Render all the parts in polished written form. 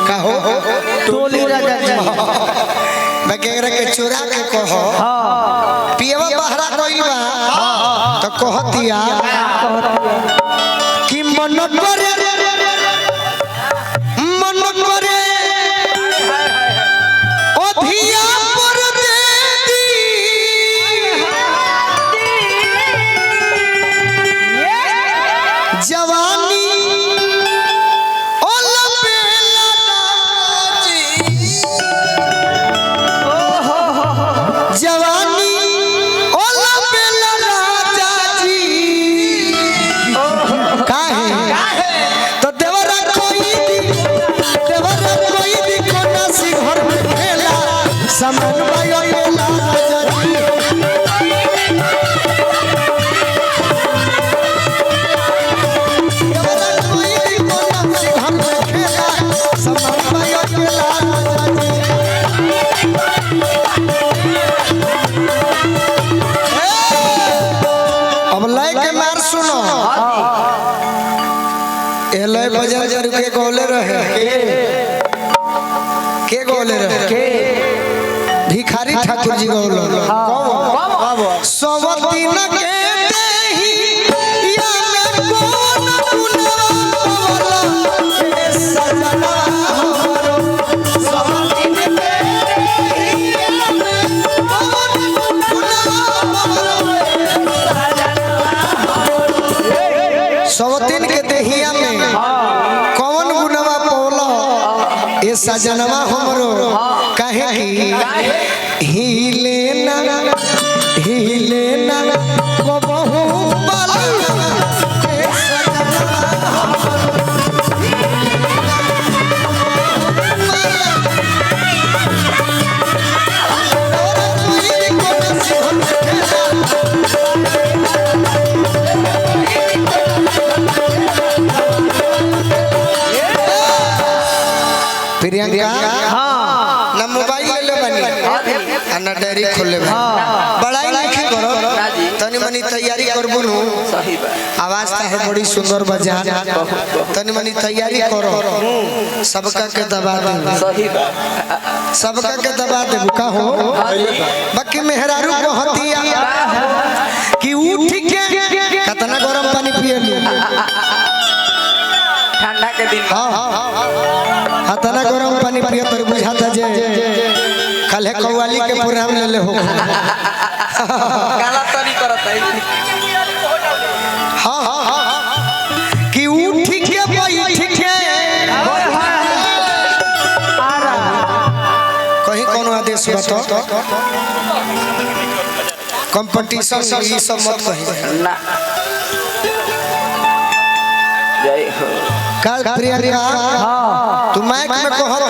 कहो टोली राजा जी बगैर के चुरा के कहो पियवा बहरा कोई बा तो कहतिया कि मन करे ओधिया पर दे दी जवानी जवानी ओला बेला राजा जी काहे तो देवरा कोई दी कोना सी घर में खेला समन बायो बेला राजा जी देवरा कोई दी कोना सी घर में खेला समन बायो बेला राजा जी अब लय के मार सुनो ए लय बजा जर के गोले रहे के गोले रहे भिखारी ठाकुर जी गोले सब दिन के देही या में कोन गुनवा बोला ए सजना हमरो सब दिन के देही या में कोन गुनवा सवतीन के देहिया में कौन गुनवा पौला ए सजनवा हमरो काहे की हिले ना को बहु बाला ए सजनवा प्रियंका ना मोबाइल ले बनी ना डायरी खोले बड़ाई लिखी करो तनी मनी तैयारी करबो नु सही बा आवाज ता है बड़ी सुंदर बजा तनी मनी तैयारी करो सबका के दबा दे सही बा सबका के दबा दे का हो बाकी मेहरारू को हतिया कि उठ के कितना गरम पानी पिए ठंडा के दिन हाथना गरम पानी पिए तो बुझाता जे कल कव्वाली के प्रोग्राम ले ले हो काला तरी करत है हां कि उठ के बैठ के कहीं कोनो आदेश बतो कंपटीशन ई सब मत कही ना जय हो का प्रियंका तू माइक में कहत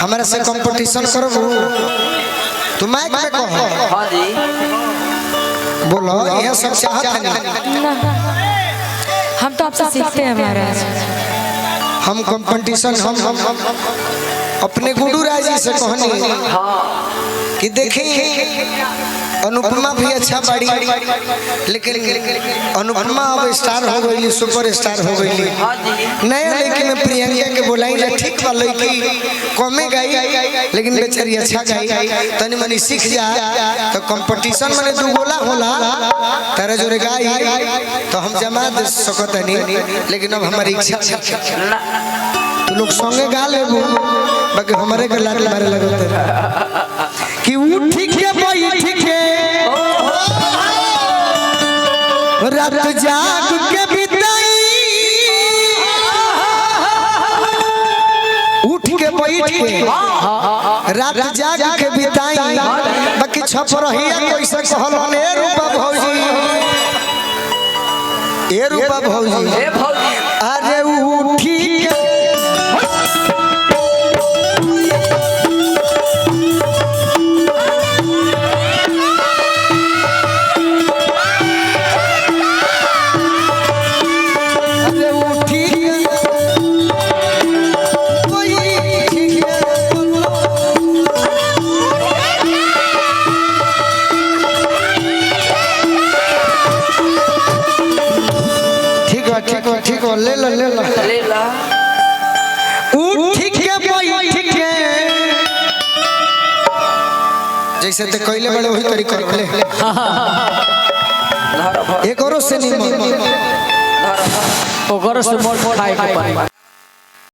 हमरा से कंपटीशन करबू तू माइक में कह हां जी बोलो ये सब चाहत है हम तो आपसे सीखते हैं महाराज हम कंपटीशन हम अपने गुडू राय जी से कहनी कि देखी अनुपमा भी अच्छा बाड़ी लेकिन अनुपमा अब स्टार हो गई सुपर स्टार हो गई नया लेकिन में प्रियंका के बोलाई जा ठीक बा लड़की कमे गाई लेकिन बेचारी अच्छा गाई तनी मनी सीख जा तो कंपटीशन माने दू गोला होला तारे जोरे गाई तो हम जमा दे सकत नहीं लेकिन अब हमारी इच्छा तू लोग संगे गा लेबू बाकी हमारे के लाड मारे लगत कि उठ के बैठ के रात जाग के बिताई उठ के बैठ के रात जाग के बिताई बाकी छप रही कैसे कहल ए रूपा भौजी अरे उठी के ठीक हो ले लो जैसे ते कहले बड़े वही तरीका ले धर भर एक औरो से नहीं धर भर ओकर से मोर खाए के पड़ी